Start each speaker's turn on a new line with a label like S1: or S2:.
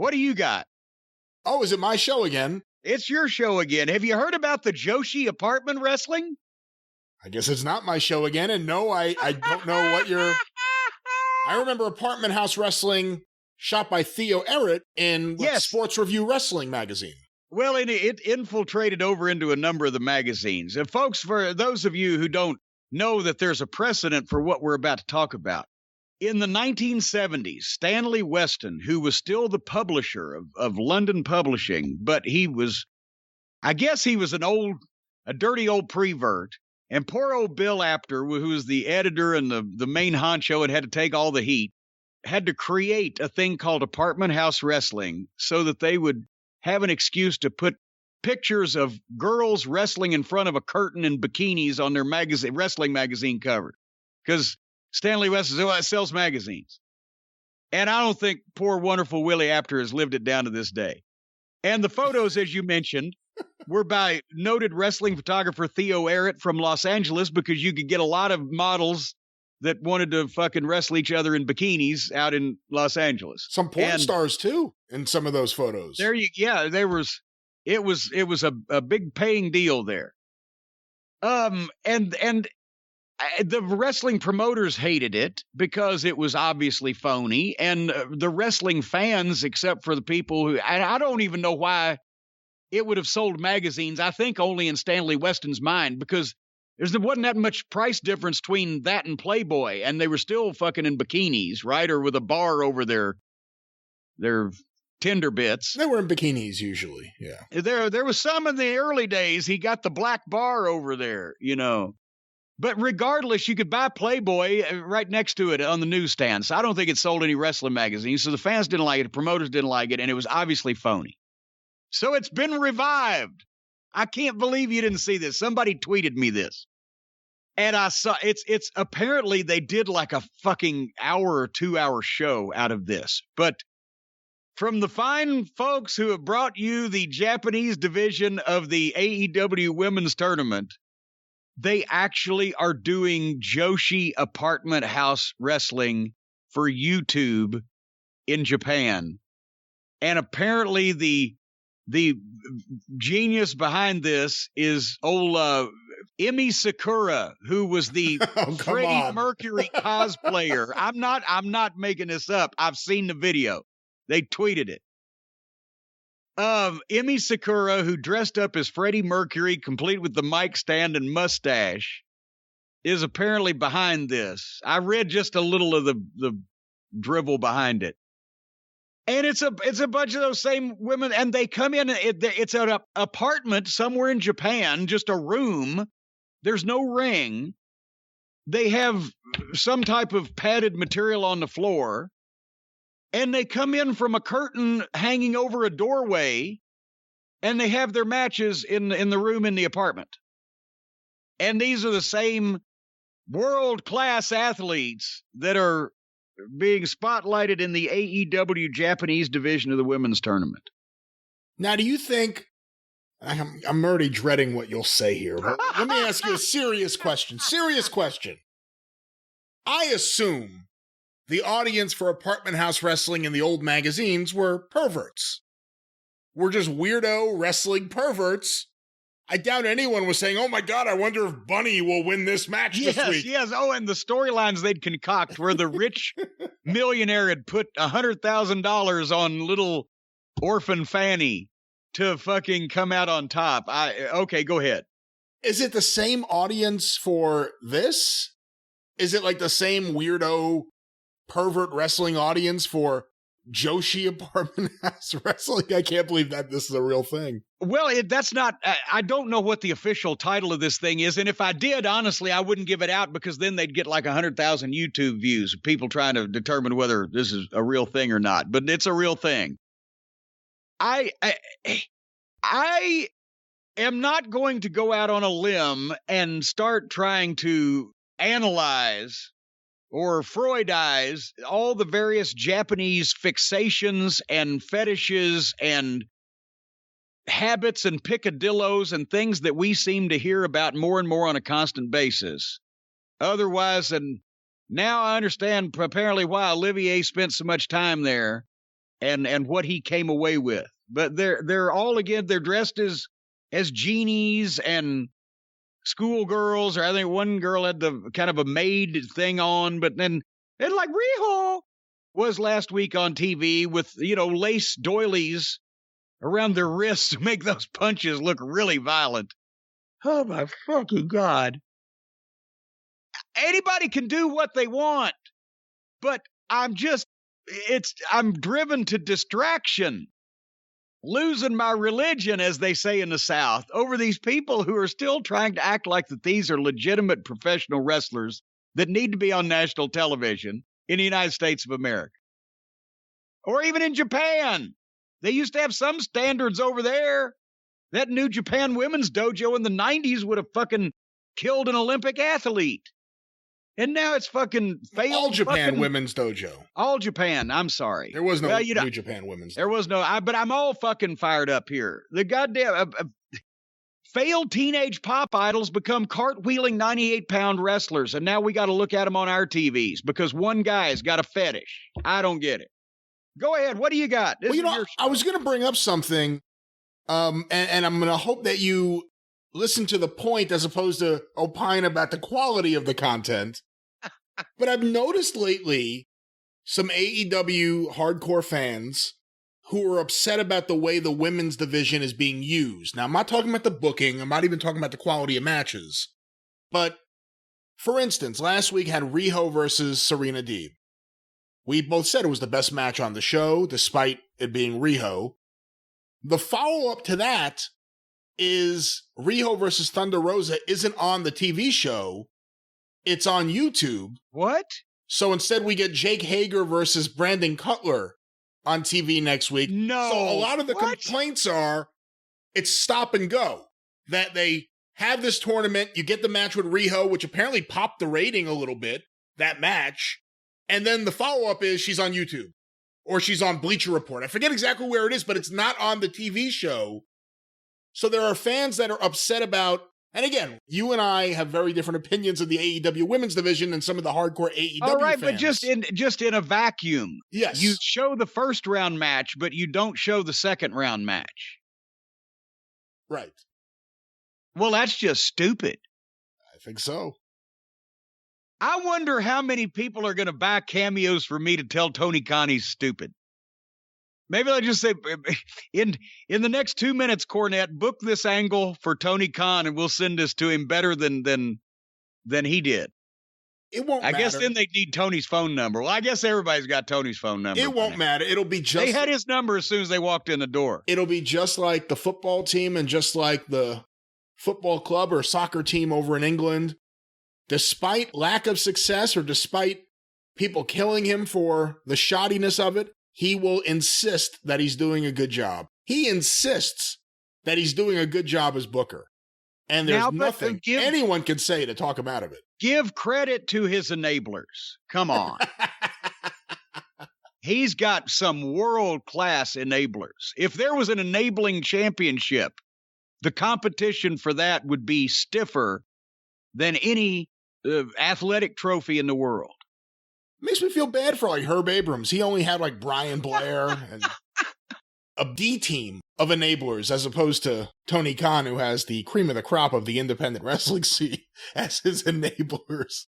S1: What do you got?
S2: Oh, is it my show again?
S1: It's your show again. Have you heard about the Joshi apartment wrestling?
S2: I guess it's not my show again. And no, I don't know what you're... I remember Apartment House Wrestling shot by Theo Errett in Sports Review Wrestling magazine.
S1: Well, it infiltrated over into a number of the magazines. And folks, for those of you who don't know that there's a precedent for what we're about to talk about, in the 1970s, Stanley Weston, who was still the publisher of London Publishing, but I guess he was a dirty old prevert, and poor old Bill Apter, who was the editor and the main honcho and had to take all the heat, had to create a thing called Apartment House Wrestling so that they would have an excuse to put pictures of girls wrestling in front of a curtain in bikinis on their wrestling magazine cover. Because Stanley Weston says, well, it sells magazines. And I don't think poor, wonderful Willie Apter has lived it down to this day. And the photos, as you mentioned, were by noted wrestling photographer Theo Errett from Los Angeles, because you could get a lot of models that wanted to fucking wrestle each other in bikinis out in Los Angeles.
S2: Some porn stars, too, in some of those photos.
S1: It was a big paying deal there. And the wrestling promoters hated it because it was obviously phony, and the wrestling fans, except for the people who, I don't even know why it would have sold magazines, I think only in Stanley Weston's mind, because there wasn't that much price difference between that and Playboy, and they were still fucking in bikinis, right? Or with a bar over their tender bits.
S2: They were in bikinis usually, yeah.
S1: There was some in the early days. He got the black bar over there, you know. But regardless, you could buy Playboy right next to it on the newsstand. So I don't think it sold any wrestling magazines. So the fans didn't like it, the promoters didn't like it, and it was obviously phony. So it's been revived. I can't believe you didn't see this. Somebody tweeted me this. And I saw it's apparently they did like a fucking hour or 2 hour show out of this. But from the fine folks who have brought you the Japanese division of the AEW women's tournament, they actually are doing Joshi apartment house wrestling for YouTube in Japan. And apparently the genius behind this is old Emi Sakura, who was the Freddie Mercury cosplayer. I'm not making this up. I've seen the video. They tweeted it. Emi Sakura, who dressed up as Freddie Mercury, complete with the mic stand and mustache, is apparently behind this. I read just a little of the drivel behind it. And it's a bunch of those same women, and they come in, it's an apartment somewhere in Japan, just a room. There's no ring. They have some type of padded material on the floor. And they come in from a curtain hanging over a doorway, and they have their matches in the room in the apartment. And these are the same world-class athletes that are being spotlighted in the AEW Japanese division of the women's tournament.
S2: Now, do you think, I'm already dreading what you'll say here, but let me ask you a serious question. Serious question. I assume the audience for Apartment House Wrestling in the old magazines were perverts. We're just weirdo wrestling perverts. I doubt anyone was saying, oh my God, I wonder if Bunny will win this match this week.
S1: Yes. Oh, and the storylines they'd concoct where the rich millionaire had put $100,000 on little orphan Fanny to fucking come out on top. Okay, go ahead.
S2: Is it the same audience for this? Is it like the same weirdo pervert wrestling audience for Joshi Apartment House Wrestling? I can't believe that this is a real thing.
S1: Well, that's not, I don't know what the official title of this thing is. And if I did, honestly, I wouldn't give it out, because then they'd get like 100,000 YouTube views of people trying to determine whether this is a real thing or not. But it's a real thing. I am not going to go out on a limb and start trying to analyze or Freudize all the various Japanese fixations and fetishes and habits and picadillos and things that we seem to hear about more and more on a constant basis. Otherwise, and now I understand apparently why Olivier spent so much time there. and what he came away with. But they're all, again, they're dressed as genies and schoolgirls, or I think one girl had the kind of a maid thing on, but then and like Riho was last week on TV with, lace doilies around their wrists to make those punches look really violent. Oh my fucking God. Anybody can do what they want, but I'm driven to distraction, losing my religion, as they say in the South, over these people who are still trying to act like that these are legitimate professional wrestlers that need to be on national television in the United States of America. Or even in Japan. They used to have some standards over there. That New Japan Women's Dojo in the 90s would have fucking killed an Olympic athlete. And now it's fucking failed.
S2: All Japan Women's Dojo.
S1: All Japan. I'm sorry.
S2: There was no New Japan Women's Dojo.
S1: There was no, but I'm all fucking fired up here. The goddamn failed teenage pop idols become cartwheeling 98-pound wrestlers. And now we got to look at them on our TVs because one guy's got a fetish. I don't get it. Go ahead. What do you got?
S2: I was going to bring up something, and I'm going to hope that you listen to the point as opposed to opine about the quality of the content. But I've noticed lately some AEW hardcore fans who are upset about the way the women's division is being used. Now, I'm not talking about the booking. I'm not even talking about the quality of matches. But, for instance, last week had Riho versus Serena Deeb. We both said it was the best match on the show, despite it being Riho. The follow-up to that is Riho versus Thunder Rosa isn't on the TV show. It's on YouTube.
S1: What? So
S2: instead we get Jake Hager versus Brandon Cutler on TV next week.
S1: No.
S2: So a lot of the complaints are it's stop and go. That they have this tournament, you get the match with Riho, which apparently popped the rating a little bit, that match. And then the follow-up is she's on YouTube. Or she's on Bleacher Report. I forget exactly where it is, but it's not on the TV show. So there are fans that are upset about, and again, you and I have very different opinions of the AEW women's division and some of the hardcore AEW
S1: All right,
S2: fans.
S1: But just in a vacuum.
S2: Yes.
S1: You show the first round match, but you don't show the second round match.
S2: Right.
S1: Well, that's just stupid.
S2: I think so.
S1: I wonder how many people are going to buy cameos for me to tell Tony Khan he's stupid. Maybe they'll just say, in the next 2 minutes, Cornette, book this angle for Tony Khan, and we'll send this to him better than he did.
S2: It won't matter.
S1: I guess then they need Tony's phone number. Well, I guess everybody's got Tony's phone number.
S2: It won't matter. It'll be just...
S1: They had his number as soon as they walked in the door.
S2: It'll be just like the football team and just like the football club or soccer team over in England. Despite lack of success or despite people killing him for the shoddiness of it, he will insist that he's doing a good job. He insists that he's doing a good job as Booker. And there's nothing anyone can say to talk him out of it.
S1: Give credit to his enablers. Come on. He's got some world-class enablers. If there was an enabling championship, the competition for that would be stiffer than any athletic trophy in the world.
S2: Makes me feel bad for like Herb Abrams. He only had like Brian Blair and a D team of enablers as opposed to Tony Khan, who has the cream of the crop of the independent wrestling scene as his enablers.